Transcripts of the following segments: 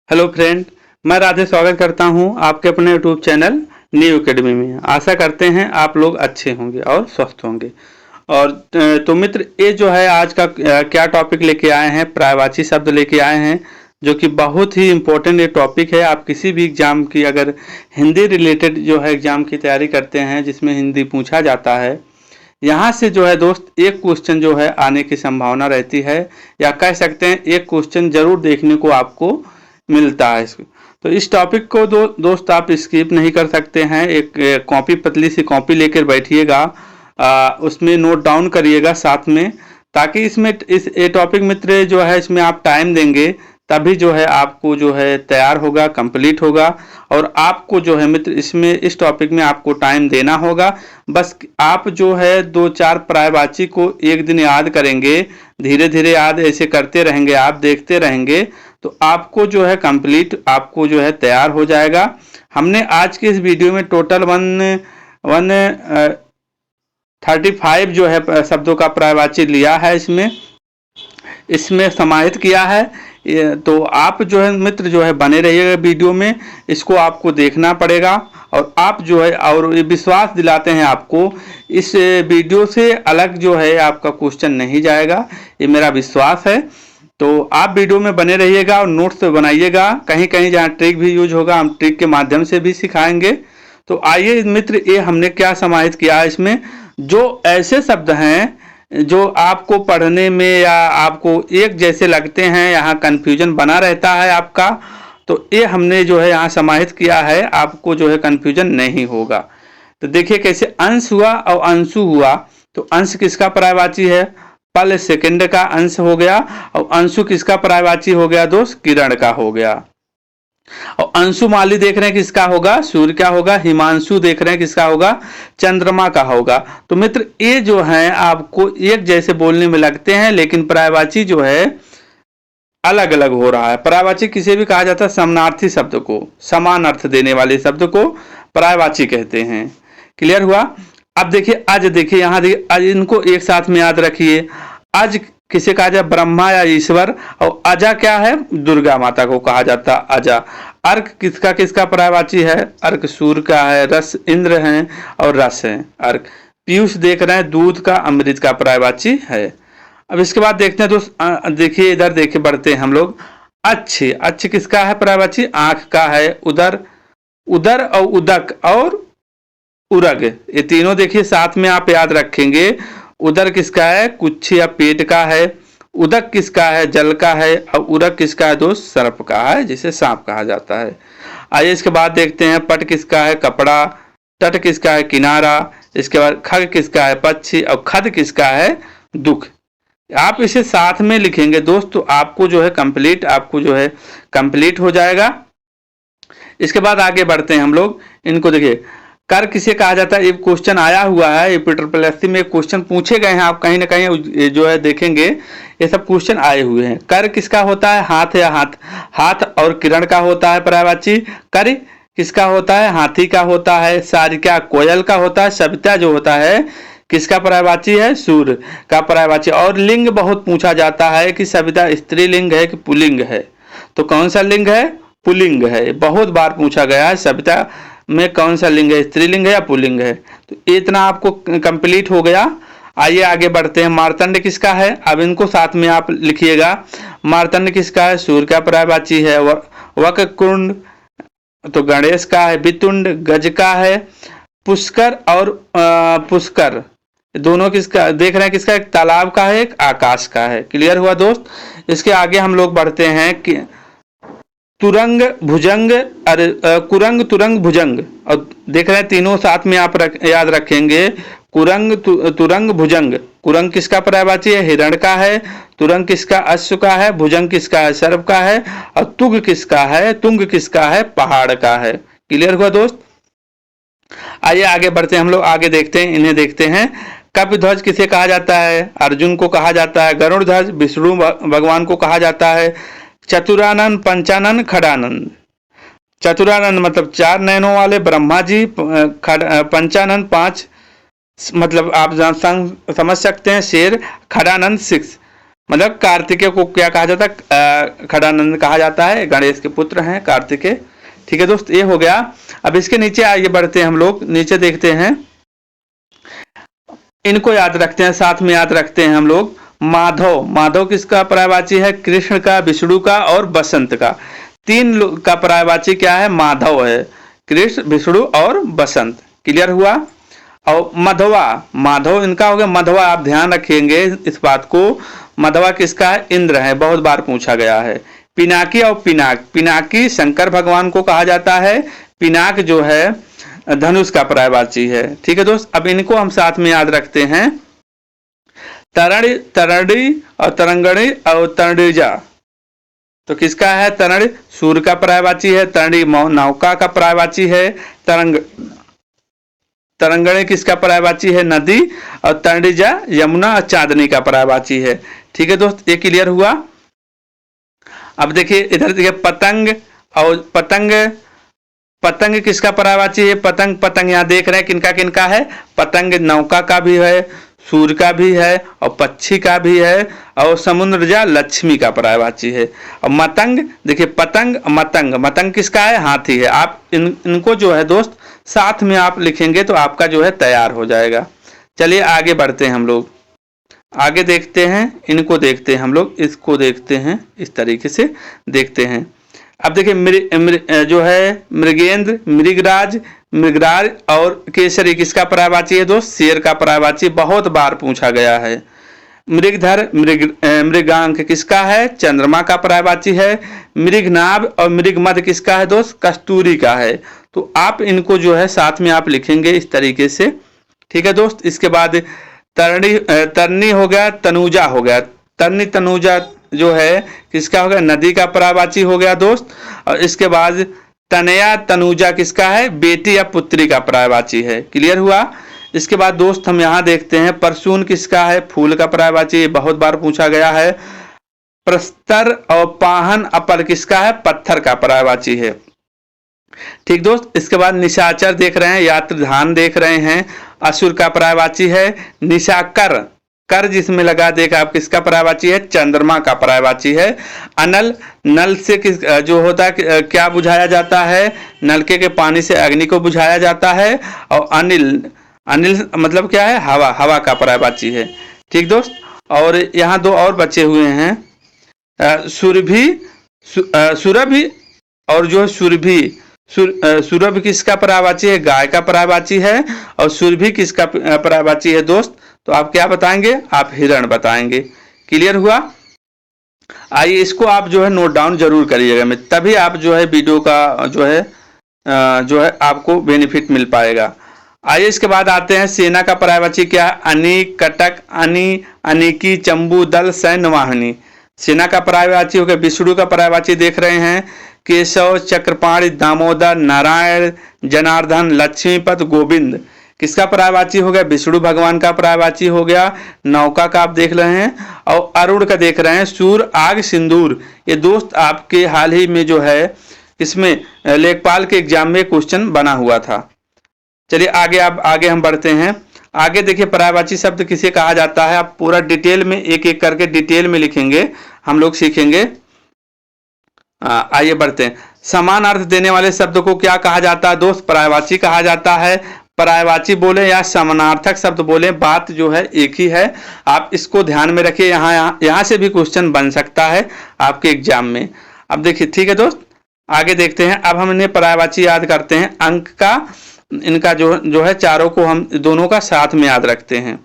Hello friend, मैं राधे स्वागत करता हूं आपके अपने यूट्यूब चैनल न्यू एकेडमी में। आशा करते हैं आप लोग अच्छे होंगे और स्वस्थ होंगे। और तो मित्र, ये जो है आज का क्या टॉपिक लेके आए हैं, पर्यायवाची शब्द लेके आए हैं, जो कि बहुत ही इम्पोर्टेंट ये टॉपिक है। आप किसी भी एग्जाम की अगर हिंदी रिलेटेड जो है एग्जाम की तैयारी करते हैं जिसमें हिंदी पूछा जाता है, यहाँ से जो है दोस्त एक क्वेश्चन जो है आने की संभावना रहती है, या कह सकते हैं एक क्वेश्चन जरूर देखने को आपको मिलता है। तो इस टॉपिक को दोस्त आप स्किप नहीं कर सकते हैं। एक कॉपी, पतली सी कॉपी लेकर बैठिएगा, उसमें नोट डाउन करिएगा साथ में, ताकि इसमें इस ये टॉपिक मित्र जो है इसमें आप टाइम देंगे तभी जो है आपको जो है तैयार होगा, कंप्लीट होगा। और आपको जो है मित्र इसमें इस टॉपिक में आपको टाइम देना होगा। बस आप जो है 2-4 पर्यायवाची को एक दिन याद करेंगे, धीरे धीरे याद ऐसे करते रहेंगे, आप देखते रहेंगे तो आपको जो है कंप्लीट, आपको जो है तैयार हो जाएगा। हमने आज के इस वीडियो में टोटल 135 जो है शब्दों का पर्यायवाची लिया है, इसमें समाहित किया है। तो आप जो है मित्र जो है बने रहिएगा वीडियो में, इसको आपको देखना पड़ेगा। और आप जो है और विश्वास दिलाते हैं आपको, इस वीडियो से अलग जो है आपका क्वेश्चन नहीं जाएगा, ये मेरा विश्वास है। तो आप वीडियो में बने रहिएगा और नोट्स बनाइएगा। कहीं कहीं जहाँ ट्रिक भी यूज होगा हम ट्रिक के माध्यम से भी सिखाएंगे। तो आइए मित्र, ये हमने क्या समाहित किया है इसमें, जो ऐसे शब्द हैं जो आपको पढ़ने में या आपको एक जैसे लगते हैं, यहाँ कन्फ्यूजन बना रहता है आपका, तो ये हमने जो है यहाँ समाहित किया है, आपको जो है कन्फ्यूजन नहीं होगा। तो देखिए कैसे अंश हुआ और अंशु हुआ। तो अंश किसका पर्यायवाची है? पल सेकंड का अंश हो गया। और अंशु किसका पर्यायवाची हो गया दोस्त? किरण का हो गया। और अंशुमाली देख रहे हैं किसका होगा? सूर्य का होगा। हिमांशु देख रहे हैं किसका होगा? चंद्रमा का होगा। तो मित्र ये जो है आपको एक जैसे बोलने में लगते हैं, लेकिन पर्यायवाची जो है अलग अलग हो रहा है। पर्यायवाची किसे भी कहा जाता है? समानार्थी शब्द को, समान अर्थ देने वाले शब्द को पर्यायवाची कहते हैं। क्लियर हुआ? अब देखिए अज, देखिए यहाँ देखिए अज, इनको एक साथ में याद रखिए। अज किसे कहा जाए? ब्रह्मा या ईश्वर। और अजा क्या है? दुर्गा माता को कहा जाता है अजा। अर्क किसका किसका पर्यायवाची है? अर्क सूर्य का है। रस इंद्र है और रस है अर्क। पीयूष देख रहे हैं दूध का, अमृत का पर्यायवाची है। अब इसके बाद देखते हैं दोस्त, देखिए इधर देखिए बढ़ते हैं हम लोग। अच्छे, अच्छे किसका है पर्यायवाची? आंख का है। उदर, उदर और उदक और उरग, ये तीनों देखिए साथ में आप याद रखेंगे। उदर किसका है? कुछ या पेट का है। उदक किसका है? जल का है। और उरग किसका है दोस्त? सर्प का है, जिसे सांप कहा जाता है। आइए इसके बाद देखते हैं। पट किसका है? कपड़ा। तट किसका है? किनारा। इसके बाद खग किसका है? पक्षी। और खद किसका है? दुख। आप इसे साथ में लिखेंगे दोस्त तो आपको जो है कंप्लीट हो जाएगा। इसके बाद आगे बढ़ते हैं हम लोग। इनको देखिए, कर किसे कहा जाता है? ये क्वेश्चन आया हुआ है, ये PSSC में क्वेश्चन पूछे गए हैं, आप कहीं ना कहीं जो है देखेंगे ये सब क्वेश्चन आए हुए हैं। कर किसका होता है? हाथ या हाथ, हाथ और किरण का होता है पर्यायवाची। कर किसका होता है? हाथी का होता है। सारिका कोयल का होता है। सविता जो होता है किसका पर्यायवाची है? सूर्य का पर्यायवाची। और लिंग बहुत पूछा जाता है कि सविता स्त्रीलिंग है कि पुल्लिंग है, तो कौन सा लिंग है? पुल्लिंग है। बहुत बार पूछा गया है सविता में कौन सा लिंग है, स्त्रीलिंग है या पुल्लिंग है। तो इतना आपको कंप्लीट हो गया। आइए आगे बढ़ते हैं। मार्तंड किसका है? अब इनको साथ में आप लिखिएगा। मार्तंड किसका है? सूर्य का पर्यायवाची है। वक्रकुंड तो गणेश का है। वितुंड गज का है। पुष्कर और पुष्कर दोनों किसका देख रहे हैं? किसका? एक तालाब का है, एक आकाश का है। क्लियर हुआ दोस्त? इसके आगे हम लोग बढ़ते हैं कि तुरंग भुजंग, अरे कुरंग तुरंग भुजंग। और देख रहे हैं तीनों साथ में आप याद रखेंगे। कुरंग तुरंग भुजंग। कुरंग किसका पर्यायवाची है? हिरण का है। तुरंग किसका? अश्व का है। भुजंग किसका है? सर्प का है। और तुग किसका है? तुंग किसका है? पहाड़ का है। क्लियर हुआ दोस्त? आइए आगे बढ़ते हैं हम लोग, आगे देखते हैं, इन्हें देखते हैं। कपिध्वज किसे कहा जाता है? अर्जुन को कहा जाता है। गरुड़ ध्वज विष्णु भगवान को कहा जाता है। चतुरानन, पंचानन, खड़ानंद। चतुरानन मतलब 4 नयनों वाले ब्रह्मा जी। पंचानन 5 मतलब आप समझ सकते हैं शेर। खड़ानंद 6 मतलब कार्तिकेय को क्या कहा जाता है, खड़ानंद कहा जाता है, गणेश के पुत्र हैं कार्तिकेय। ठीक है दोस्त, ये हो गया। अब इसके नीचे आगे बढ़ते हैं हम लोग, नीचे देखते हैं, इनको याद रखते हैं, साथ में याद रखते हैं हम लोग। माधव, माधव किसका पर्यायवाची है? कृष्ण का, विष्णु का और बसंत का। तीन का पर्यायवाची क्या है? माधव है, कृष्ण, विष्णु और बसंत। क्लियर हुआ। और मधवा, माधव इनका हो गया मधवा। आप ध्यान रखेंगे इस बात को, मधवा किसका है? इंद्र है, बहुत बार पूछा गया है। पिनाकी और पिनाक, पिनाकी शंकर भगवान को कहा जाता है, पिनाक जो है धनुष का पर्यायवाची है। ठीक है दोस्त, अब इनको हम साथ में याद रखते हैं। तरण, तरणी और तरंगणी और तरणिजा, तो किसका है? तरण सूर्य का पर्यायवाची है, तरणी नौका का पर्यायवाची है, तरंगणी किसका पर्यायवाची है? नदी, और तरणिजा यमुना और चांदनी का पर्यायवाची है। ठीक है दोस्त, ये क्लियर हुआ। अब देखिए इधर देखिए पतंग, और पतंग, पतंग किसका पर्यायवाची है? पतंग, पतंग यहाँ देख रहे हैं किनका किनका है? पतंग नौका का भी है, सूर्य का भी है और पक्षी का भी है, और समुद्र जा लक्ष्मी का पर्यायवाची है। और मतंग देखिए, पतंग, मतंग, मतंग किसका है? हाथी है। आप इनको जो है दोस्त साथ में आप लिखेंगे तो आपका जो है तैयार हो जाएगा। चलिए आगे बढ़ते हैं हम लोग, आगे देखते हैं, इनको देखते हैं हम लोग, इसको देखते हैं, इस तरीके से देखते हैं। अब देखिए जो है मृगेंद्र, मृगराज, मृगराज और केसरी किसका पर्यायवाची है दोस्त? शेर का पर्यायवाची, बहुत बार पूछा गया है। मृगधर, मृगांक किसका है? चंद्रमा का पर्यायवाची है। मृगनाभ और मृगमद किसका है दोस्त? कस्तूरी का है। तो आप इनको जो है साथ में आप लिखेंगे इस तरीके से। ठीक है दोस्त, इसके बाद तरनी हो गया, तनुजा हो गया। तरनी तनुजा जो है किसका हो गया? नदी का पर्यायवाची हो गया दोस्त। और इसके बाद तनया तनुजा किसका है? बेटी या पुत्री का पर्यायवाची है। क्लियर हुआ। इसके बाद दोस्त हम यहाँ देखते हैं परसून किसका है? फूल का पर्यायवाची, बहुत बार पूछा गया है। प्रस्तर और पाहन अपर किसका है? पत्थर का पर्यायवाची है। ठीक दोस्त, इसके बाद निशाचर देख रहे हैं, यात्रधान देख रहे हैं, असुर का पर्यायवाची है। निशाकर, कर जिसमें लगा देखा आप, किसका पर्यायवाची है? चंद्रमा का पर्यायवाची है। अनल, नल से किस जो होता है क्या बुझाया जाता है? नलके के पानी से अग्नि को बुझाया जाता है। और अनिल, अनिल मतलब क्या है? हवा, हवा का पर्यायवाची है। ठीक दोस्त, और यहाँ दो और बचे हुए हैं, सुरभि, सुरभि और जो सुरभि, सुरभि किसका पर्यायवाची है? गाय का पर्यायवाची है। और सुरभि किसका पर्यायवाची है दोस्त? तो आप क्या बताएंगे? आप हिरण बताएंगे। क्लियर हुआ। आइए इसको आप जो है नोट डाउन जरूर करिएगा, तभी आप जो है वीडियो का जो है आपको बेनिफिट मिल पाएगा। आइए इसके बाद आते हैं सेना का पर्यायवाची क्या है? अनीक, कटक, अनी, अनीकी, चंबू, दल, सैन्य, वाहिनी। सेना का पर्यायवाची हो गया। विष्णु का पर्यायवाची देख रहे हैं, केशव, चक्रपाणि, दामोदर, नारायण, जनार्दन, लक्ष्मीपत, गोविंद। किसका पर्यायवाची हो गया? विष्णु भगवान का पर्यायवाची हो गया। नौका का आप देख रहे हैं, और अरुण का देख रहे हैं, सूर, आग, सिंदूर। ये दोस्त आपके हाल ही में जो है इसमें लेखपाल के एग्जाम में क्वेश्चन बना हुआ था। चलिए आगे हम बढ़ते हैं। आगे देखिए पर्यायवाची शब्द किसे कहा जाता है? आप पूरा डिटेल में एक एक करके डिटेल में लिखेंगे, हम लोग सीखेंगे। आइए बढ़ते हैं। समान अर्थ देने वाले शब्द को क्या कहा जाता है दोस्त? पर्यायवाची कहा जाता है। पर्यायवाची बोले या समानार्थक शब्द बोले, बात जो है एक ही है। आप इसको ध्यान में रखिए, यहाँ से भी क्वेश्चन बन सकता है आपके एग्जाम में। अब देखिए, ठीक है दोस्त, आगे देखते हैं। अब हम इन्हें पर्यायवाची याद करते हैं। अंक का, इनका जो है चारों को हम दोनों का साथ में याद रखते हैं।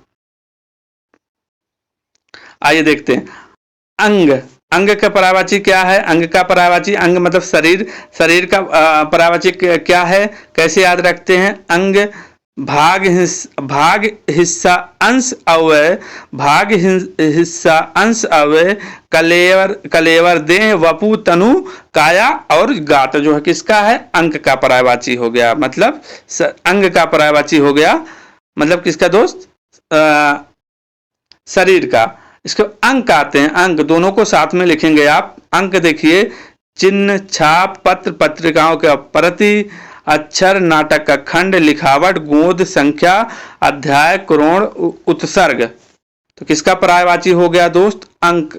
आइए देखते हैं। अंग, अंग का पर्यायवाची क्या है? अंग का पर्यायवाची, अंग मतलब शरीर, शरीर का पर्यायवाची क्या है? कैसे याद रखते हैं? अंग भाग, भाग, हिस्सा, अंश, अवयव, भाग, हिस्सा, अंश, अवयव, कलेवर, कलेवर, देह, वपु, तनु, काया और गात जो है किसका है? अंग का पर्यायवाची हो गया। मतलब अंग का पर्यायवाची हो गया, मतलब किसका दोस्त? शरीर का। इसके अंक आते हैं, अंक दोनों को साथ में लिखेंगे आप। अंक देखिए, चिन्ह, छाप, पत्र, पत्रिकाओं के प्रति, अक्षर, नाटक का खंड, लिखावट, गोद, संख्या, अध्याय, करोड़, उत्सर्ग। तो किसका पर्यायवाची हो गया दोस्त? अंक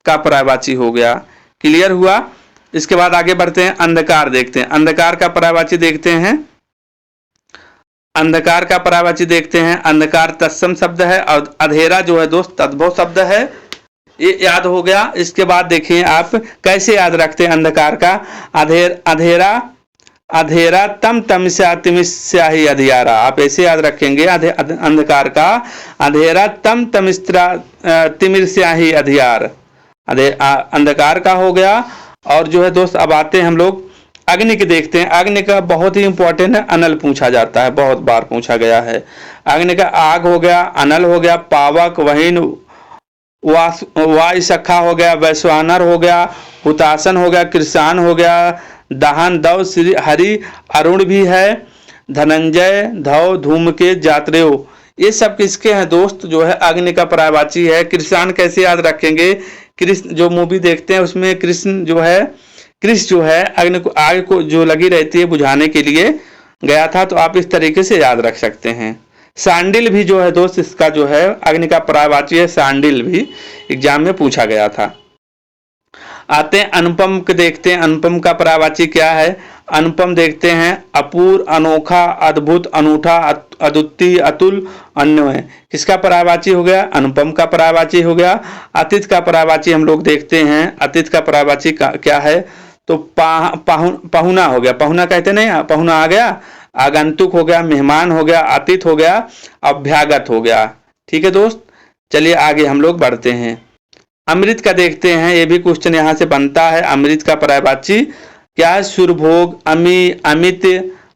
का पर्यायवाची हो गया। क्लियर हुआ? इसके बाद आगे बढ़ते हैं, अंधकार देखते हैं। अंधकार का पर्यायवाची देखते हैं। अंधकार का पर्यायवाची देखते हैं। अंधकार तत्सम शब्द है और अंधेरा जो है दोस्त तद्भव शब्द है। ये याद हो गया। इसके बाद देखिए आप कैसे याद रखते हैं अंधकार का। अंधेरा अधेरा तम तमस्या तिमिस्या ही अधियारा, आप ऐसे याद रखेंगे। अंधकार का अंधेरा तम तमिस्त्रा तिमिर्स्या ही अधियार, अंधकार का हो गया। और जो है दोस्त अब आते हैं हम लोग अग्नि के देखते हैं। अग्नि का बहुत ही इंपॉर्टेंट है, अनल पूछा जाता है, बहुत बार पूछा गया है। अग्नि का आग हो गया, अनल हो गया, पावक, वहीन, वायु सखा हो गया, वैश्वानर हो गया, हुतासन हो गया, कृषाण हो गया, दहन, दव, श्री हरि, अरुण भी है, धनंजय, धव, धूमकेत, जात्रेय, ये सब किसके हैं दोस्त? जो है अग्नि का पर्यायवाची है। कृषाण कैसे याद रखेंगे? कृष्ण जो मूवी देखते हैं उसमें कृष्ण जो है अग्नि को, आग को जो लगी रहती है बुझाने के लिए गया था, तो आप इस तरीके से याद रख सकते हैं। सांडिल भी जो है दोस्त इसका जो है अग्नि का पर्यायवाची है। सांडिल भी एग्जाम में पूछा गया था। आते हैं अनुपम के देखते हैं। अनुपम का पर्यायवाची क्या है? अनुपम देखते हैं, अपूर्व, अनोखा, अद्भुत, अनूठा, अद्वितीय, अतुल, अन्वय, किसका पर्यायवाची हो गया? अनुपम का पर्यायवाची हो गया। अतीत का पर्यायवाची हम लोग देखते हैं। अतीत का पर्यायवाची क्या है? तो पहुना हो गया, पहुना कहते नहीं, पहुना आ गया, आगंतुक हो गया, मेहमान हो गया, अतिथ हो गया, अभ्यागत हो गया। ठीक है दोस्त, चलिए आगे हम लोग बढ़ते हैं। अमृत का देखते हैं, ये भी क्वेश्चन यहाँ से बनता है। अमृत का पर्यायवाची क्या है? सुरभोग, अमी, अमित,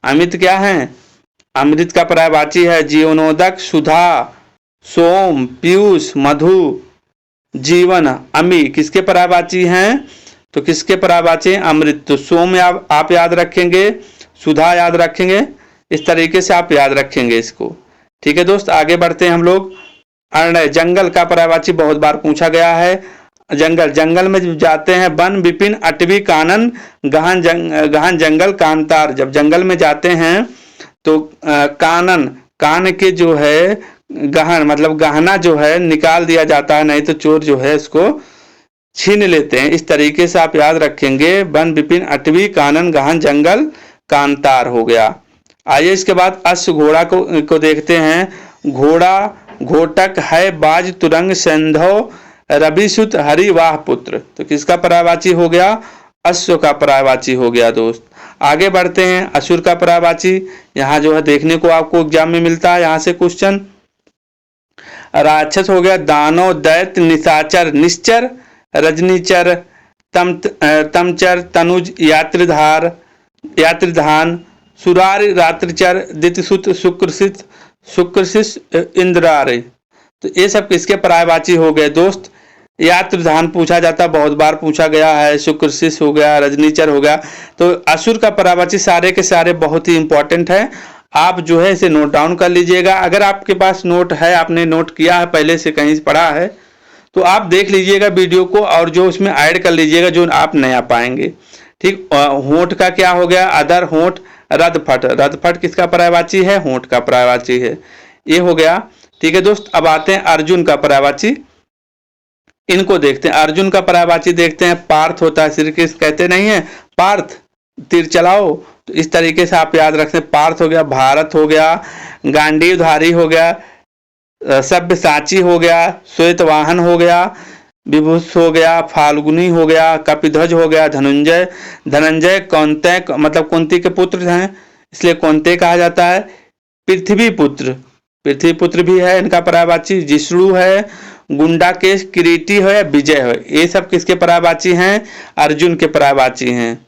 अमित क्या है? अमृत का पर्यायवाची है जीवनोदक, सुधा, सोम, पीयूष, मधु, जीवन। अमी किसके पर्यायवाची हैं? तो किसके पर्यायवाची हैं? अमृत। तो सोम आप याद रखेंगे, सुधा याद रखेंगे, इस तरीके से आप याद रखेंगे इसको। ठीक है दोस्त, आगे बढ़ते हैं हम लोग। अरण्य, जंगल का पर्यायवाची बहुत बार पूछा गया है। जंगल, जंगल में जाते हैं, वन, विपिन, अटवी, कानन, गहन जंगल, कांतार। जब जंगल में जाते हैं तो कानन, कान के जो है गहन मतलब गहना जो है निकाल दिया जाता है, नहीं तो चोर जो है इसको छीन लेते हैं। इस तरीके से आप याद रखेंगे, वन, विपिन, अटवी, कानन, गहन जंगल, कांतार हो गया। आइए इसके बाद अश्व, घोड़ा को देखते हैं। घोड़ा, घोटक है, बाज, तुरंग, संधव, रविसुत, हरि, वाह, पुत्र। तो किसका पर्यायवाची हो गया? अश्व का पर्यायवाची हो गया दोस्त। आगे बढ़ते हैं। असुर का पर्यायवाची यहाँ जो है देखने को आपको एग्जाम में मिलता है, यहाँ से क्वेश्चन। राक्षस हो गया, दानव, दैत्य, निशाचर, निश्चर, रजनीचर, तमचर, तनुज, यात्रिधान, सुरारि, रात्रिचर, दितिसुत, शुक्रशिष, इंद्रारि। तो ये सब किसके पर्यायवाची हो गए दोस्त? यात्रिधान पूछा जाता, बहुत बार पूछा गया है। शुक्रशिष हो गया, रजनीचर हो गया। तो असुर का पर्यायवाची सारे के सारे बहुत ही इंपॉर्टेंट है, आप जो है इसे नोट डाउन कर लीजिएगा। अगर आपके पास नोट है, आपने नोट किया है पहले से कहीं पढ़ा है, तो आप देख लीजिएगा वीडियो को और जो उसमें ऐड कर लीजिएगा जो आप नया पाएंगे। ठीक, होंठ का क्या हो गया? अदर, होंठ, रदफट, रदफट किसका पर्यायवाची है? होंठ का पर्यायवाची है, ये हो गया। ठीक है दोस्त, अब आते हैं अर्जुन का पर्यायवाची, इनको देखते हैं। अर्जुन का पर्यायवाची देखते हैं, पार्थ होता है, श्री कृष्ण कहते नहीं है पार्थ तीर चलाओ, तो इस तरीके से आप याद रखते हैं। पार्थ हो गया, भारत हो गया, गांडीवधारी हो गया, सब्यसाची हो गया, श्वेतवाहन हो गया, विभूष हो गया, फाल्गुनी हो गया, कपिध्वज हो गया, धनंजय, धनंजय कौंते मतलब कुंती के पुत्र हैं इसलिए कौंते कहा जाता है। पृथ्वी पुत्र, पृथ्वी पुत्र भी है इनका पर्यायवाची। जिष्णु है, गुंडाकेश, किरीटी है, विजय है, ये सब किसके पर्यायवाची हैं? अर्जुन के पर्यायवाची हैं।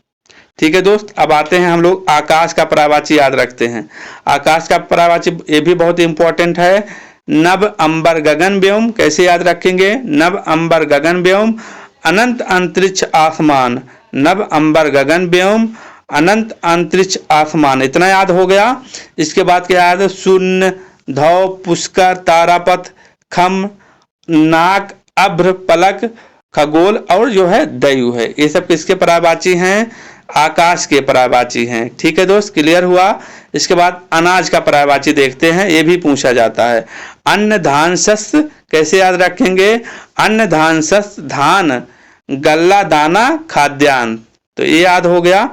ठीक है दोस्त, अब आते हैं हम लोग आकाश का पर्यायवाची याद रखते हैं। आकाश का पर्यायवाची ये भी बहुत इंपॉर्टेंट है। नभ, अंबर, गगन, व्योम, कैसे याद रखेंगे? नभ, अंबर, गगन, व्योम, अनंत अंतरिक्ष आसमान। नभ, अंबर, गगन, व्योम, अनंत अंतरिक्ष आसमान, इतना याद हो गया। इसके बाद क्या याद है? शून्य, धव, पुष्कर, तारापथ, खम, नाक, अभ्र, पलक, खगोल और जो है दयु है, ये सब किसके पर्यायवाची हैं? आकाश के पर्यायवाची हैं। ठीक है दोस्त, क्लियर हुआ। इसके बाद अनाज का पर्यायवाची देखते हैं, ये भी पूछा जाता है। अन्न धान शस्य, कैसे याद रखेंगे? अन्न धान शस्य, धान गल्ला दाना खाद्यान्न, तो ये याद हो गया।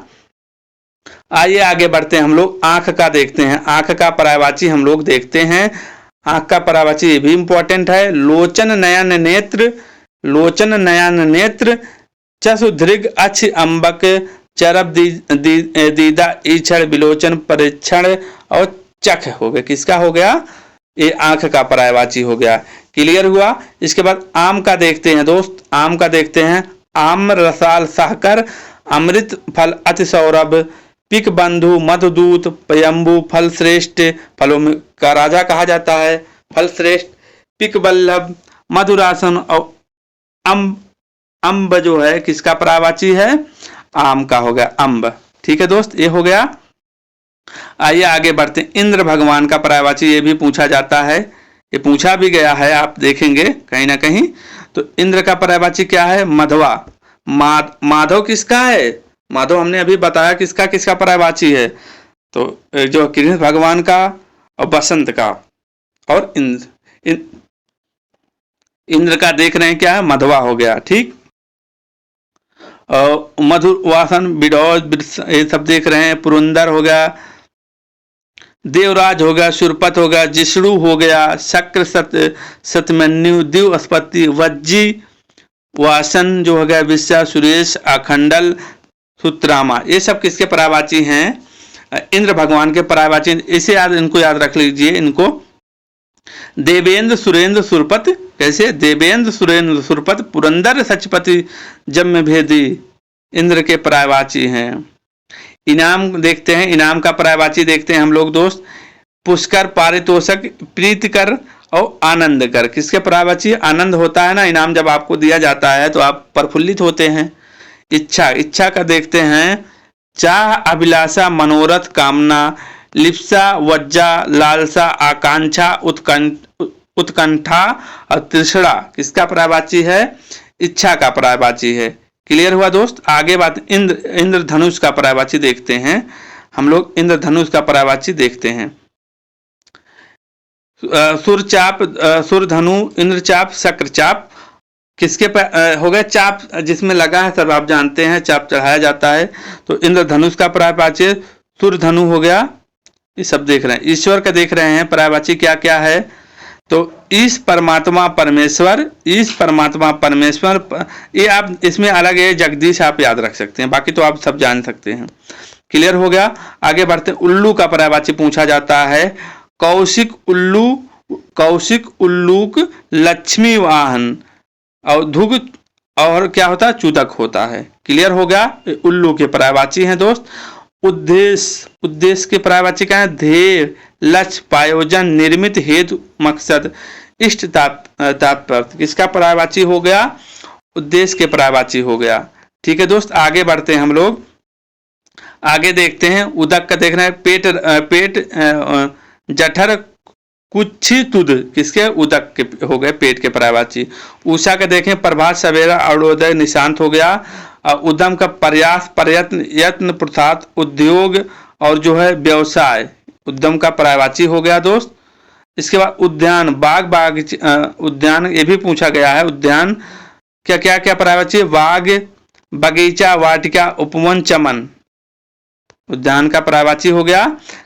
आइए आगे बढ़ते हैं, हम लोग आंख का देखते हैं। आंख का पर्यायवाची हम लोग देखते हैं। आंख का पर्यायवाची ये भी इंपॉर्टेंट है। लोचन नयन नेत्र, लोचन नयन नेत्र, चसु दीर्घ अच्छ अंबक, चरब दीदा ईक्षण विलोचन परीक्षण और चख हो गया। किसका हो गया? ये आंख का पर्यायवाची हो गया। क्लियर हुआ? इसके बाद आम का देखते हैं दोस्त। आम का देखते हैं। आम रसाल साकर, अमृत फल अति सौरभ, पिक बंधु मधुदूत, पयंबू फल श्रेष्ठ, फलों में का राजा कहा जाता है, फल श्रेष्ठ, पिक बल्लभ, मधुरासन और अम्ब जो है किसका पर्यायवाची है? आम का हो गया, अम्ब। ठीक है दोस्त, ये हो गया। आइए आगे बढ़ते हैं। इंद्र भगवान का पर्यायवाची ये भी पूछा जाता है, ये पूछा भी गया है, आप देखेंगे कहीं ना कहीं। तो इंद्र का पर्यायवाची क्या है? मधवा। माधव किसका है? माधव हमने अभी बताया किसका किसका पर्यायवाची है, तो जो कृष्ण भगवान का और बसंत का। और इंद्र का देख रहे हैं क्या है? मधवा हो गया। ठीक, और मधुर वासन, बिडौज, ये सब देख रहे हैं। पुरंदर हो गया, देवराज हो गया, सुरपत हो गया, जिष्णु हो गया, शक्र, सतमन्यु, दिव अस्पति, वज्जी, वासन जो हो गया, विश्वा, सुरेश, अखंडल, सुत्रामा, ये सब किसके पर्यायवाची हैं? इंद्र भगवान के पर्यायवाची। इसे इनको याद रख लीजिए। इनको देवेंद्र सुरेंद्र सुरपत, कैसे? देवेंद्र सुरेंद्र सुरपत, पुरंदर सचपति, जम्म भेदी, इंद्र के पर्यायवाची हैं। इनाम देखते हैं। इनाम का पर्यायवाची देखते हैं हम लोग दोस्त। पुष्कर, पारितोषक, प्रीतिकर और आनंद कर, किसके पर्यायवाची? आनंद होता है ना, इनाम जब आपको दिया जाता है तो आप प्रफुल्लित होते हैं। इच्छा, इच्छा का देखते हैं। चाह, अभिलाषा, मनोरथ, कामना, लिप्सा, वज्जा, लालसा, आकांक्षा, उत्कंठा और तृष्णा, किसका पर्यायवाची है? इच्छा का पर्यायवाची है। क्लियर हुआ दोस्त? आगे बात इंद्रधनुष का पर्यायवाची देखते हैं। हम लोग इंद्रधनुष का पर्यायवाची देखते हैं। सुरचाप, सुरधनु, इंद्रचाप, शक्रचाप, किसके हो गया? चाप जिसमें लगा है, सब आप जानते हैं, चाप चढ़ाया जाता है। तो इंद्रधनुष का पर्यायवाची सुरधनु हो गया। ये सब देख रहे हैं। ईश्वर का देख रहे हैं पर्यायवाची क्या क्या है। तो ईश परमात्मा परमेश्वर, ईश परमात्मा परमेश्वर, ये आप इसमें अलग है, जगदीश आप याद रख सकते हैं, बाकी तो आप सब जान सकते हैं। क्लियर हो गया? आगे बढ़ते हैं। उल्लू का पर्यायवाची पूछा जाता है। कौशिक उल्लू, कौशिक उल्लूक, लक्ष्मी वाहन और धुग, और क्या होता है? चूतक होता है। क्लियर हो गया? उल्लू के पर्यायवाची हैं दोस्त। उद्देश्य, उद्देश्य के पर्यायवाची क्या है? ध्येय, लक्ष्य, प्रयोजन, निर्मित, हेतु, मकसद, इष्ट, तात्पर्य, किसका पर्यायवाची हो गया? उद्देश्य के पर्यायवाची हो गया। ठीक है दोस्त, आगे बढ़ते हैं हम लोग। आगे देखते हैं। उदक का देख रहे हैं। पेट, पेट, जठर, कुच्छी, तुद, किसके? उदक के हो गए, पेट के पर्यायवाची। उषा का देखें। प्रभात, सवेरा, अरुणोदय, निशांत हो गया। उद्यम का प्रयास, प्रयत्न, यत्न, पुरुषार्थ, उद्योग और जो है व्यवसाय, उद्यम का पर्यायवाची हो गया दोस्त। इसके बाद उद्यान, बाग, उद्यान, ये भी पूछा गया है। उद्यान क्या क्या क्या पर्यायवाची? बाग, बगीचा, वाटिका, उपवन, चमन, उद्यान का पर्यायवाची हो गया।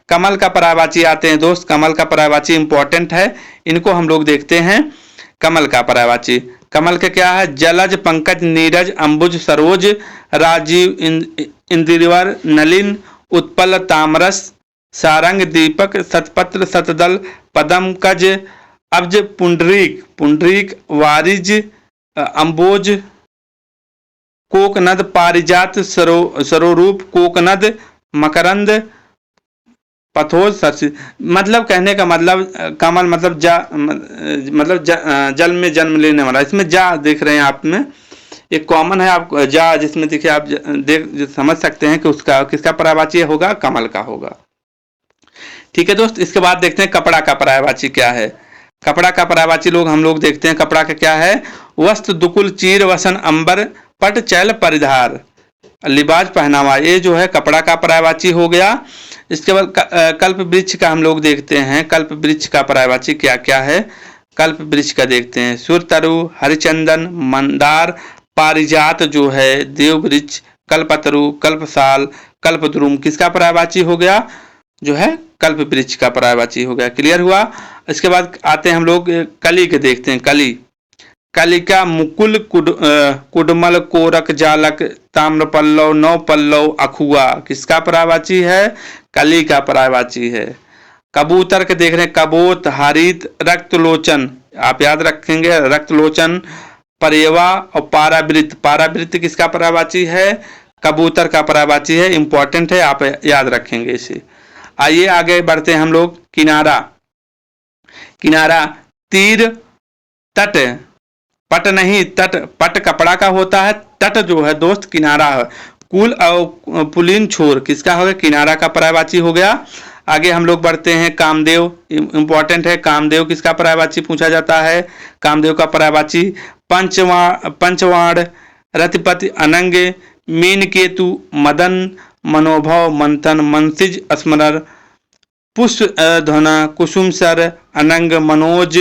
कमल का पर्यायवाची आते हैं दोस्त। कमल का पर्यायवाची इंपॉर्टेंट है, इनको हम लोग देखते हैं। कमल का पर्यायवाची, कमल का क्या है? जलज, पंकज, नीरज, अंबुज, सरोज, राजीव, इंदिवर, नलिन, उत्पल, तामरस, सारंग, दीपक, सतपत्र, सतदल, पदम, कज, अब्ज, पुंडरीक, पुंडरीक, वारिज, अंबोज, कोकनद, पारिजात, सरोरूप, कोकनद, मकरंद, पथोज, सरसी। मतलब कहने का मतलब कमल मतलब जल में जन्म लेने वाला। इसमें जा देख रहे हैं आप में, एक कॉमन है आप जा, जिसमें देखिए आप देख समझ सकते हैं कि उसका किसका पर्यायवाची होगा? कमल का होगा। ठीक है दोस्त, इसके बाद देखते हैं कपड़ा का पर्यायवाची क्या है। कपड़ा का पर्यायवाची हम लोग देखते हैं। कपड़ा का क्या है? वस्त्र, दुकुल, चीर, वसन, अंबर, पट, चैल, परिधार, लिबाज पहनावा, ये जो है कपड़ा का पर्यायवाची हो गया। इसके बाद कल्प वृक्ष का हम लोग देखते हैं, कल्प वृक्ष का पर्यायवाची क्या क्या है। कल्प वृक्ष का देखते हैं, सुरतरु, हरिचंदन, मंदार, पारिजात जो है, देव वृक्ष, कल्पतरु, कल्पसाल, कल्पद्रुम किसका पर्यायवाची हो गया, जो है कल्प वृक्ष का पर्यायवाची हो गया। क्लियर हुआ। इसके बाद आते हैं हम लोग कली के देखते हैं। कली, कलिका, मुकुल, कुडमल, कोरक, जालक, ताम्रपल्लव, नवपल्लव, अखुआ किसका पर्यायवाची है, कली का पर्यायवाची है। कबूतर के देख रहे हैं, कबोत, हरित, रक्तलोचन, आप याद रखेंगे रक्तलोचन, परेवा और पारावृत, पारावृत किसका पर्यायवाची है, कबूतर का पर्यायवाची है, इंपॉर्टेंट है, आप याद रखेंगे इसे। आइए आगे बढ़ते हैं हम लोग। किनारा, किनारा, तीर, तट, पट नहीं तट, पट कपड़ा का होता है, तट जो है दोस्त किनारा है। कुल और पुलिन छोर किसका हो गया, किनारा का पर्यायवाची हो गया। आगे हम लोग बढ़ते हैं। कामदेव, इंपॉर्टेंट है, कामदेव किसका पर्यायवाची पूछा जाता है, कामदेव का पर्यायवाची। पंचवाण, रतिपति, अनंग, मीनकेतु, मदन, मनोभव, मंथन, मनसिज, स्मरण, पुष्प ध्वना, कुसुमसर, अनंग, मनोज,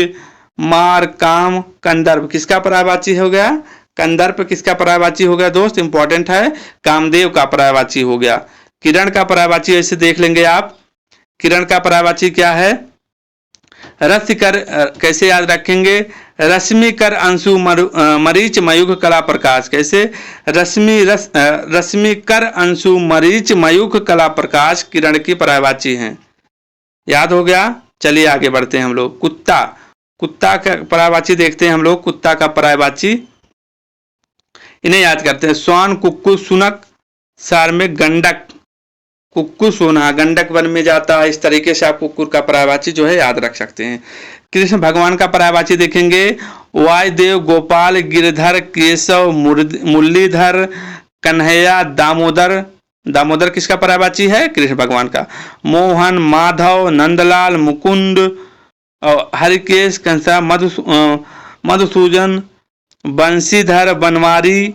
मार, काम, कंदर्प किसका पर्यायवाची हो गया, कंदर्प किसका पर्यायवाची हो गया दोस्त, इंपॉर्टेंट है, कामदेव का पर्यायवाची हो गया। किरण का पर्यायवाची ऐसे देख लेंगे आप। किरण का पर्यायवाची क्या है, रस कर, कैसे याद रखेंगे, रश्मि कर, अंशु, मरीच, मयूख, कला, प्रकाश। कैसे, रश्मि कर, अंशु, मरीच, मयूख, कला, प्रकाश किरण की पर्यायवाची हैं। याद हो गया। चलिए आगे बढ़ते हैं हम लोग। कुत्ता, कुत्ता का पर्यायवाची देखते हैं हम लोग। कुत्ता का पर्यायवाची इन्हें याद करते हैं। स्वान, कुक्कु, सुनक, सार्मिक, गंडक, कुक्कु सोना गंडक वन में जाता है। इस तरीके से आप कुक्कुर का पर्यायवाची जो है याद रख सकते हैं। कृष्ण भगवान का पर्यायवाची देखेंगे। वायुदेव, गोपाल, गिरधर, केशव, मुरलीधर, कन्हैया, दामोदर, दामोदर किसका पर्यायवाची है, कृष्ण भगवान का। मोहन, माधव, नंदलाल, मुकुंद, हरिकेश, कंसा, मधुसूदन, बंशीधर, बनवारी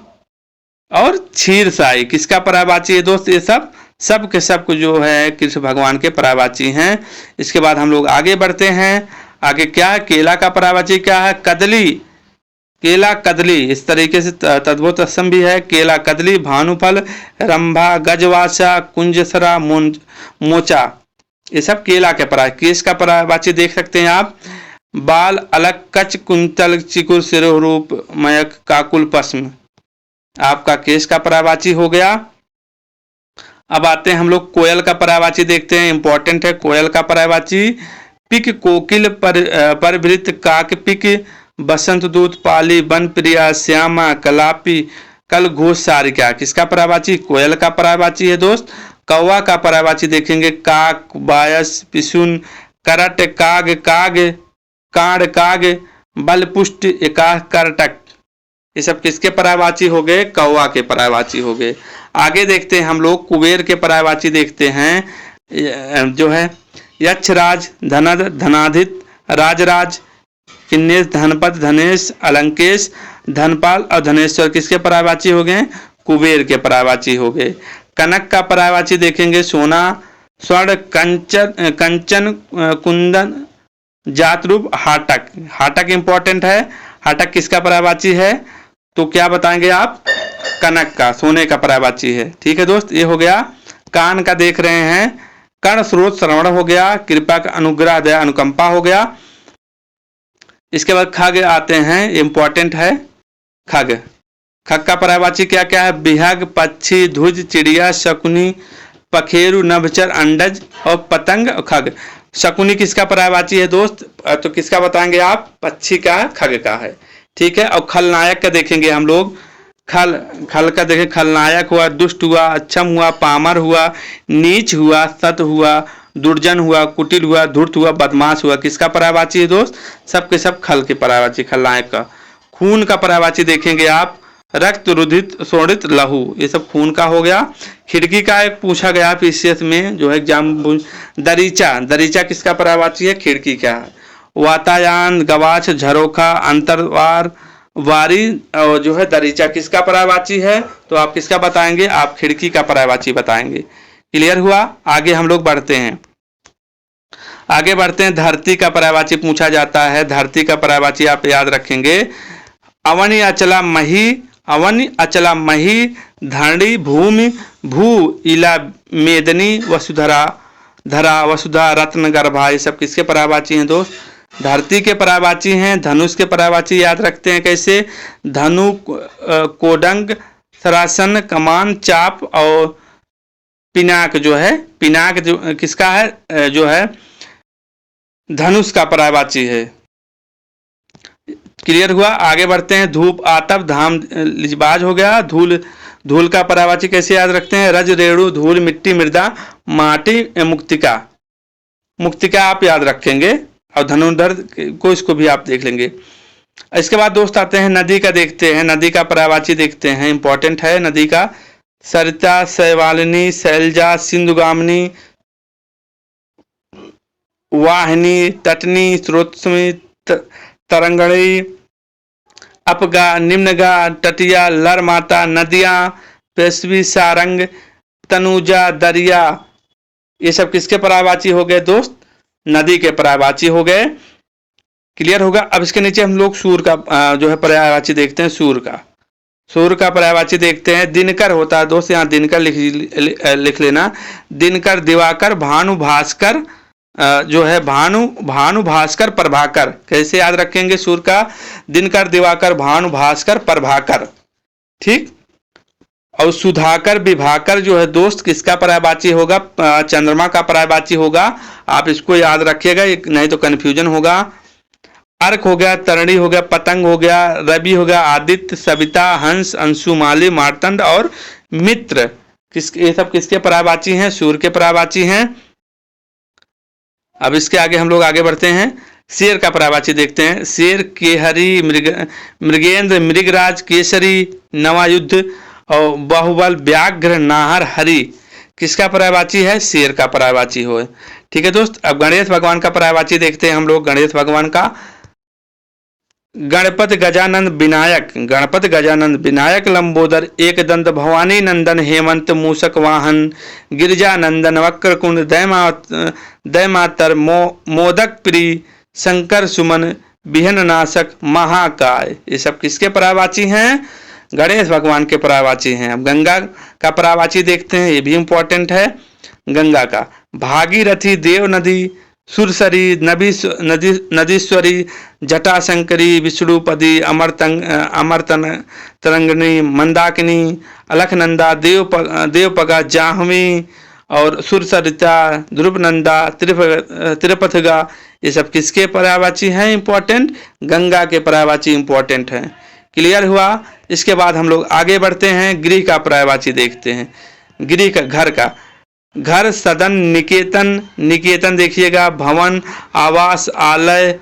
और क्षीरसाई किसका पर्यायवाची है दोस्त। ये सब के सब जो है कृष्ण भगवान के पर्यायवाची हैं। इसके बाद हम लोग आगे बढ़ते हैं। आगे क्या है, केला का पर्यायवाची क्या है, कदली, केला, कदली, इस तरीके से तद्भुत असम भी है। केला, कदली, भानुफल, रंभा, गजवासा, कुंजसरा, मोचा, ये सब केला के केश का पर्यायवाची देख सकते हैं आप। बाल, अलग, कच, कुंतल, चिकुर, सिरोह, रूप, मयक, काकुल, पश्म आपका केश का पर्यायवाची हो गया। अब आते हैं हम लोग कोयल का पर्यायवाची देखते हैं, इंपॉर्टेंट है कोयल का पर्यायवाची। पिक, कोकिल, परवृत, काक, पिक, बसंत दूत, पाली, वन प्रिया, श्यामा, कलापी, कल घोष, सारिका किसका पर्यायवाची, कोयल का पर्यायवाची है दोस्त। कौवा का पर्यायवाची देखेंगे। काक, बायस, पिसुन, करट, काग, काग, काड़, काग, बलपुष्ट, एकाह, करटक ये सब किसके पर्यायवाची हो गए, कौवा के पर्यायवाची हो गए। आगे देखते हैं हम लोग कुबेर के पर्यायवाची देखते हैं जो है यक्षराज, धनद, धनाधित, राजराज, किन्नेश, धनपत, धनेश, अलंकेश, धनपाल और धनेश्वर किसके पर्यायवाची हो गए, कुबेर के पर्यायवाची हो गए। कनक का पर्यायवाची देखेंगे। सोना, स्वर्ण, कंचन, कुंदन, जातरूप, हाटक, हाटक इंपॉर्टेंट है। हाटक किसका पर्यायवाची है, तो क्या बताएंगे आप, कनक का, सोने का पर्यायवाची है। ठीक है दोस्त, ये हो गया। कान का देख रहे हैं। कर्ण, स्रोत, श्रवण हो गया। कृपा का, अनुग्रह, दया, अनुकंपा हो गया। इसके बाद खग आते हैं, इंपॉर्टेंट है खग। खग का पर्यायवाची क्या क्या है, बिहग, पक्षी, ध्वज, चिड़िया, शकुनी, पखेरु, नभचर, अंडज और पतंग और खग। शकुनी किसका पर्यायवाची है दोस्त, तो किसका बताएंगे आप, पक्षी का, खग का है। ठीक है। और खलनायक का देखेंगे हम लोग। खल का देखें, खलनायक हुआ, दुष्ट हुआ, अक्षम हुआ, पामर हुआ, नीच हुआ, सत हुआ, दुर्जन हुआ, कुटिल हुआ, धूर्त हुआ, बदमाश हुआ किसका पर्यायवाची है दोस्त, सब के सब खल के पर्यायवाची, खलनायक का। खून का पर्यायवाची देखेंगे आप। रक्त, रुधिर, शोणित, लहू ये सब खून का हो गया। खिड़की का एक पूछा गया पीसीएस में जो है एग्जाम। दरीचा, दरीचा किसका पर्यायवाची है, खिड़की का है। वातायन, गवाच, झरोखा, अंतरवार, वारी और जो है दरीचा किसका पर्यायवाची है? तो आप किसका बताएंगे? आप खिड़की का पर्यायवाची बताएंगे। क्लियर हुआ? आगे हम लोग बढ़ते हैं। आगे बढ़ते हैं, धरती का पर्यायवाची पूछा जाता है। धरती का पर्यायवाची आप याद रखेंगे, अवनि अचला मही, अवनि अचला मही, धरणी भूमि, भू इला मेदनी, वसुधरा धरा, वसुधा रत्न गर्भा। ये सब किसके पर्यायवाची हैं दोस्त? धरती के पर्यायवाची हैं। धनुष के पर्यायवाची याद रखते हैं कैसे? धनु, कोडंग, सरासन, कमान, चाप और पिनाक जो है, पिनाक जो किसका है? जो है धनुष का पर्यायवाची है। क्लियर हुआ? आगे बढ़ते हैं, धूप, आतप, धाम, लिजबाज हो गया। धूल, धूल का पर्यायवाची कैसे याद रखते हैं? रज, रेणु, धूल, मिट्टी, मृदा, माटी, मुक्तिका। मुक्तिका आप याद रखेंगे और धनुर्धर को, इसको भी आप देख लेंगे। इसके बाद दोस्त आते हैं, नदी का देखते हैं। नदी का पर्यायवाची देखते हैं, इंपॉर्टेंट है नदी का। सरिता, शैवालिनी, शैलजा, सिंधुगामिनी, वाहिनी, तटनी, स्रोतस्वी, तरंगणी, अपगा, निम्नगा, तटिया, लर माता, नदियां, पेशवी, सारंग, तनुजा, दरिया। ये सब किसके पर्यायवाची हो गए दोस्त? नदी के पर्यायवाची हो गए। क्लियर होगा? अब इसके नीचे हम लोग सूर्य का जो है पर्यायवाची देखते हैं। सूर्य का, सूर्य का पर्यायवाची देखते हैं। दिनकर होता है दोस्त, यहाँ दिनकर लिख लेना। दिनकर, दिवाकर, भानु, भास्कर, जो है भानु, भास्कर, प्रभाकर। कैसे याद रखेंगे सूर्य का? दिनकर, दिवाकर, भानु, भास्कर, प्रभाकर। ठीक। और सुधाकर, विभाकर जो है दोस्त किसका पर्यायवाची होगा? चंद्रमा का पर्यायवाची होगा। आप इसको याद रखिएगा, नहीं तो कंफ्यूजन होगा। अर्क हो गया, तरणी हो गया, पतंग हो गया, रवि हो गया, आदित्य, सविता, हंस, अंशुमाली, मार्तंड और मित्र। ये सब किसके पर्यायवाची हैं? सूर्य के पर्यायवाची हैं। अब इसके आगे हम लोग आगे बढ़ते हैं, शेर का पर्यायवाची देखते हैं। शेर, केहरी, मृगेंद्र, मृगराज, केसरी, नवायुद्ध और बाहुबल, व्याघ्र, नाहर, हरि। किसका पर्यायवाची है? शेर का पर्यायवाची हो। ठीक है दोस्त। अब गणेश भगवान का पर्यायवाची देखते हैं हम लोग। गणेश भगवान का, गणपति गजानंद विनायक, गणपति गजानंद विनायक, लंबोदर, एक दंत, भवानी नंदन, हेमंत, मूषक वाहन, गिरिजा नंदन, वक्रकुंड, दैमातर, मोदक प्रिय, शंकर सुमन, बिहन नाशक, महाकाय। ये सब किसके पर्यायवाची हैं? गणेश भगवान के पर्यायवाची हैं। अब गंगा का पर्यायवाची देखते हैं, ये भी इंपॉर्टेंट है। गंगा का, भागीरथी, देव नदी, सुरसरी, नदीश्वरी, जटाशंकरी, विष्णुपदी, अमरतन तरंगिणी, मंदाकिनी, अलखनंदा, देवपगा, जाह्नवी और सुरसरिता, ध्रुवनंदा, त्रिपथगा। ये सब किसके पर्यायवाची हैं? इंपॉर्टेंट, गंगा के पर्यायवाची इंपॉर्टेंट है। क्लियर हुआ? इसके बाद हम लोग आगे बढ़ते हैं, गृह का पर्यायवाची देखते हैं। गृह का, घर का, घर, सदन, निकेतन, निकेतन देखिएगा, भवन, आवास, आलय,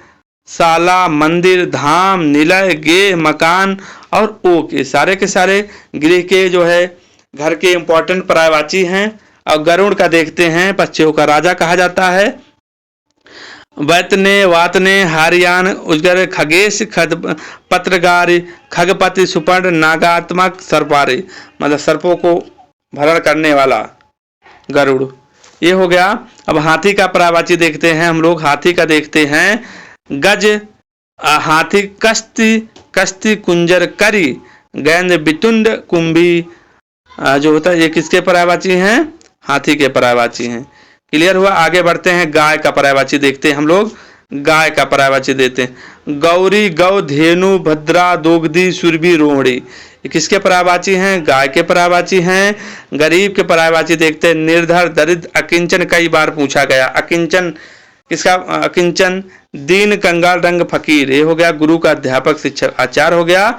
शाला, मंदिर, धाम, निलय, गेह, मकान और ओक। ये सारे के सारे गृह के जो है घर के इंपॉर्टेंट पर्यायवाची हैं। और गरुड़ का देखते हैं, पक्षियों का राजा कहा जाता है। वैतने, वातने, हारियान, उजगर, खगेश, पत्रगारी, खगपति, सुपर्ण, नागात्मक, सर्पारी, मतलब सर्पों को भरण करने वाला गरुड़। ये हो गया। अब हाथी का पर्यायवाची देखते हैं हम लोग। हाथी का देखते हैं, गज, हाथी, कस्ती, कुंजर, करी, गेंद, बितुंड, कुंभी जो होता है, ये किसके पर्यायवाची हैं? हाथी के पर्यायवाची हैं। क्लियर हुआ? आगे बढ़ते हैं, गाय का पर्यायवाची देखते हैं हम लोग। गाय का पर्यायवाची देते हैं, गौरी, गौ, धेनु, भद्रा, दोगदी, सुरभि, रोहिणी। ये किसके पर्यायवाची हैं? गाय के पर्यायवाची हैं। गरीब के पर्यायवाची देखते हैं, निर्धर, दरिद्र, अकिंचन। कई बार पूछा गया अकिंचन किसका? अकिंचन, दीन, कंगाल, रंग, फकीर। ये हो गया गुरु का, अध्यापक, शिक्षक, आचार्य हो गया।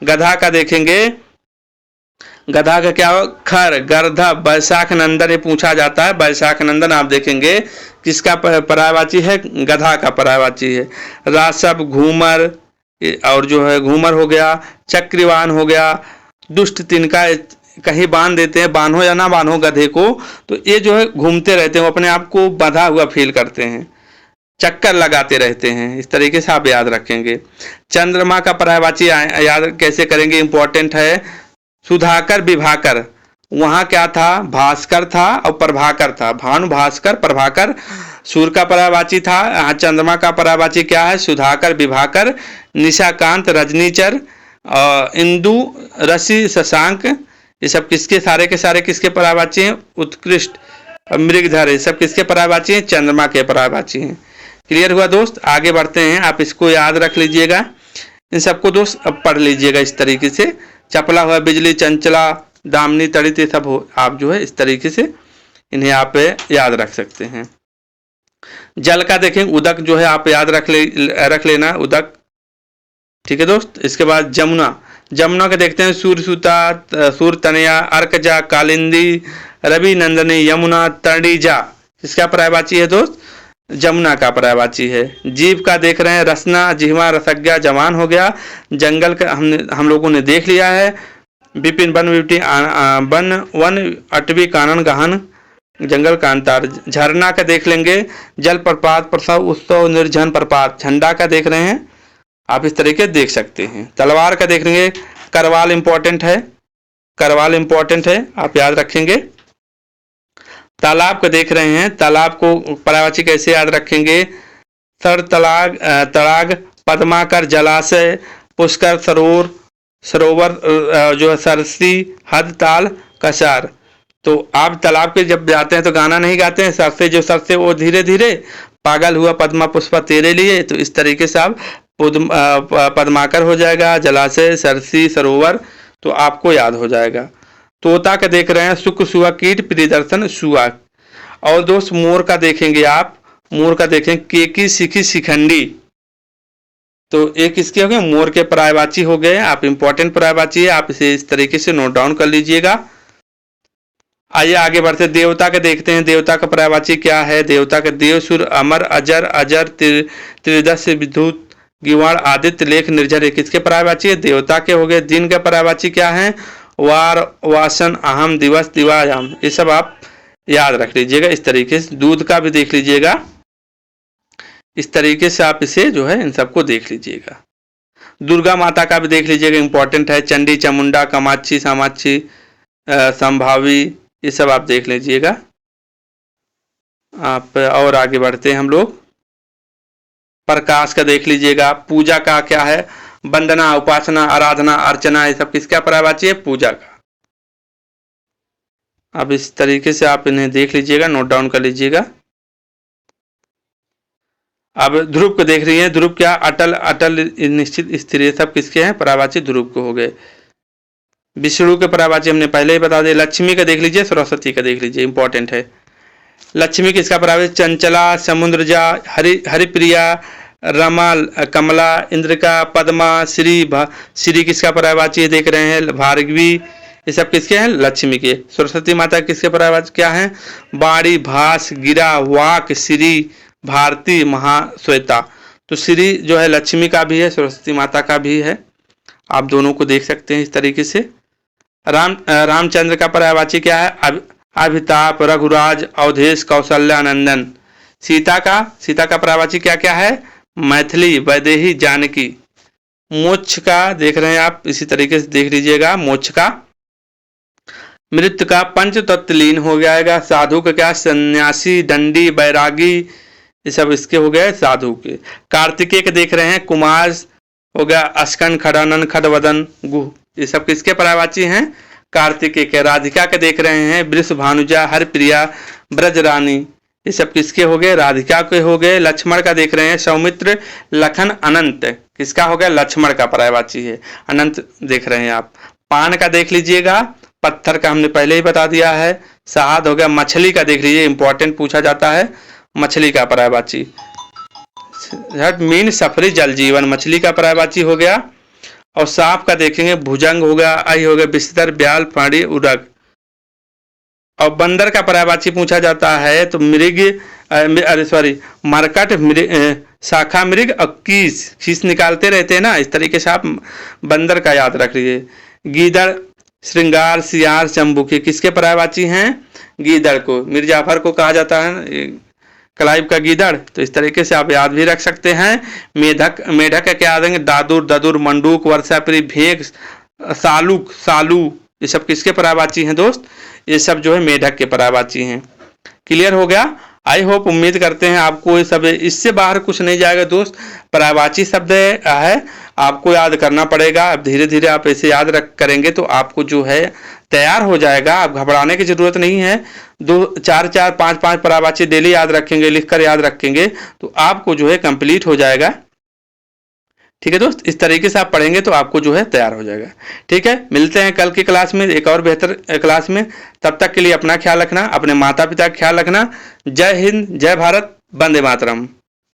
गधा का देखेंगे, गधा का क्या हो? खर, गर्धा, बैशाख नंदन। ये पूछा जाता है, बैशाख नंदन आप देखेंगे किसका पर्यायवाची है? गधा का पर्यायवाची है। रासव, घूमर और जो है घूमर हो गया, चक्रवान हो गया, दुष्ट, तिनका। कहीं बांध देते हैं, बांधो या ना बांधो गधे को, तो ये जो है घूमते रहते हैं, वो अपने आप को बंधा हुआ फील करते हैं। चक्कर लगाते रहते हैं। इस तरीके से आप याद रखेंगे। चंद्रमा का पर्यायवाची याद कैसे करेंगे, इंपॉर्टेंट है। सुधाकर विभाकर, वहां क्या था, भास्कर था और प्रभाकर था, भानु भास्कर प्रभाकर सूर्य का पर्यायवाची था। यहाँ चंद्रमा का पर्यायवाची क्या है, सुधाकर विभाकर, निशाकांत रजनीचर, इंदु रसि शशांक, ये सब किसके, सारे के सारे किसके पर्यायवाची हैं, उत्कृष्ट मृगधर, ये सब किसके पर्यायवाची हैं, चंद्रमा के पर्यायवाची हैं। क्लियर हुआ दोस्त, आगे बढ़ते हैं। आप इसको याद रख लीजिएगा, इन सबको दोस्त अब पढ़ लीजिएगा इस तरीके से। चपला हुआ, बिजली, चंचला, दामिनी, तड़ित, सब हो आप जो है इस तरीके से इन्हें आप याद रख सकते हैं। जल का देखें, उदक जो है आप याद रख लेना, उदक, ठीक है दोस्त। इसके बाद जमुना, जमुना के देखते हैं, सूर्यसुता, सूर्यतनया, अर्कजा, कालिंदी, रवि नंदनी, यमुना, तड़िजा, इसका पर्यायवाची है दोस्त, जमुना का पर्यायवाची है। जीव का देख रहे हैं, रसना, जिह्वा, रसज्ञा, जवान हो गया। जंगल का हम लोगों ने देख लिया है, विपिन, वन, विपिन, वन, वन, अटवी, कानन, गहन, जंगल, कांतार। झरना का देख लेंगे, जल प्रपात, प्रसव, उत्सव, निर्जन प्रपात। झंडा का देख रहे हैं, आप इस तरीके देख सकते हैं। तलवार का देख लेंगे, करवाल इंपॉर्टेंट है, करवाल इंपॉर्टेंट है, आप याद रखेंगे। तालाब को देख रहे हैं, तालाब को पर्यायवाची कैसे याद रखेंगे, सर, तलाग, तड़ाग, पद्माकर, जलाशय, पुष्कर, सरोवर, सरोवर जो है सरसी, हद, ताल, कसार। तो आप तालाब के जब जाते हैं तो गाना नहीं गाते हैं, सरसे जो सरसे वो धीरे धीरे, पागल हुआ पद्मा पुष्पा तेरे लिए, तो इस तरीके से आप पद्माकर हो जाएगा, जलाशय, सरसी, सरोवर, तो आपको याद हो जाएगा। तोता का देख रहे हैं, सुख, सुआ, कीट, प्रियदर्शन, सुआ। और दोस्त मोर का देखेंगे आप, मोर का देखें, केकी, सिखी, शिखंडी, तो एक किसके हो गए, मोर के पर्यायवाची हो गए। आप इंपॉर्टेंट पर्यायवाची है, आप इसे इस तरीके से नोट डाउन कर लीजिएगा। आइए आगे बढ़ते, देवता के देखते हैं, देवता का पर्यायवाची क्या है। देवता का देव, सुर, अमर, अजर, अजर, त्रिदश, विद्युत, गिवाड़, आदित्य, लेख, निर्जर, ये किसके पर्यायवाची है, देवता के हो गए। दिन का पर्यायवाची क्या है, वार, वासन, अहम, दिवस, दिवायाम, ये सब आप याद रख लीजिएगा इस तरीके से। दूध का भी देख लीजिएगा, इस तरीके से आप इसे जो है इन सबको देख लीजिएगा। दुर्गा माता का भी देख लीजिएगा, इंपॉर्टेंट है। चंडी, चामुंडा, कामाक्षी, सामाक्षी, संभावी, ये सब आप देख लीजिएगा। आप और आगे बढ़ते हैं हम लोग। प्रकाश का देख लीजिएगा। पूजा का क्या है, वंदना, उपासना, आराधना, अर्चना, ये सब किसका पर्यायवाची है, पूजा का। अब इस तरीके से आप इन्हें देख लीजिएगा, नोट डाउन कर लीजिएगा। अब ध्रुव को देख रही है, ध्रुव क्या, अटल, अटल, निश्चित, स्थिर, सब किसके हैं पर्यायवाची, ध्रुव को हो गए। विष्णु के पर्यायवाची हमने पहले ही बता दिया। लक्ष्मी का देख लीजिए, सरस्वती का देख लीजिए, इंपॉर्टेंट है। लक्ष्मी किसका पर्यायवाची, चंचला, समुद्रजा, हरिप्रिया, रमा, कमला, इंद्रिका, पद्मा, श्री किसका पर्यायवाची है, देख रहे हैं, भार्गवी, ये सब किसके हैं, लक्ष्मी के। सरस्वती माता किसके पर्यायवाची क्या है, बाड़ी, भास, गिरा, वाक, श्री, भारती, महाश्वेता। तो श्री जो है लक्ष्मी का भी है, सरस्वती माता का भी है, आप दोनों को देख सकते हैं इस तरीके से। रामचंद्र का पर्यायवाची क्या है, अभिताप, रघुराज, अवधेश, कौशल्या, नंदन। सीता का पर्यायवाची क्या क्या है, मैथिली, वैदेही, जानकी। मोक्ष का देख रहे हैं आप, इसी तरीके से देख लीजिएगा। मोक्ष का, मृत्यु का, पंच तत्लीन हो जाएगा। साधु का क्या, सन्यासी, दंडी, बैरागी, ये सब इसके हो गए साधु के। कार्तिकेय के देख रहे हैं, कुमार हो गया, अस्कन, खड़ानन, खडवदन, गुह, ये सब किसके पर्यायवाची हैं, कार्तिकेय के। राधिका के देख रहे हैं, वृष, भानुजा, हरप्रिया, ब्रजरानी, ये सब किसके हो गए, राधिका के हो गए। लक्ष्मण का देख रहे हैं, सौमित्र, लखन, अनंत, किसका हो गया, लक्ष्मण का पर्यायवाची है, अनंत देख रहे हैं आप। पान का देख लीजिएगा, पत्थर का हमने पहले ही बता दिया है। साहद हो गया। मछली का देख लीजिए, इंपॉर्टेंट पूछा जाता है, मछली का पर्यायवाची। मीन, सफरी, जल जीवन, मछली का पर्यायवाची हो गया। और सांप का देखेंगे, भुजंग हो गया, आई हो गया, बिस्तर, ब्याल, फाड़ी, उड़ग। और बंदर का पर्यायवाची पूछा जाता है तो मृग, मरकट, शाखा मृग और खीस निकालते रहते हैं ना, इस तरीके से आप बंदर का याद रख लीजिए। गीदड़, श्रृंगार, सियार, चंबुके, किसके पर्यायवाची हैं, गीदड़ को। मीर जाफर को कहा जाता है क्लाइव का गीदड़, तो इस तरीके से आप याद भी रख सकते हैं। मेढक, मेढक का क्या याद देंगे, दादुर, ददुर, मंडूक, वर्षापरी, भेग, सालुक, सालू, ये सब किसके पर्यायवाची हैं दोस्त, ये सब जो है मेढक के पर्यायवाची हैं। क्लियर हो गया। आई होप, उम्मीद करते हैं आपको ये सब, इससे बाहर कुछ नहीं जाएगा दोस्त। पर्यायवाची शब्द है, आपको याद करना पड़ेगा। अब धीरे धीरे आप ऐसे याद रख करेंगे तो आपको जो है तैयार हो जाएगा। आप घबराने की जरूरत नहीं है। 2, 4, 4, 5, 5 पर्यायवाची डेली याद रखेंगे, लिखकर याद रखेंगे तो आपको जो है कंप्लीट हो जाएगा। ठीक है दोस्त, इस तरीके से आप पढ़ेंगे तो आपको जो है तैयार हो जाएगा। ठीक है, मिलते हैं कल की क्लास में एक और बेहतर क्लास में। तब तक के लिए अपना ख्याल रखना, अपने माता पिता का ख्याल रखना। जय हिंद, जय भारत, वंदे मातरम।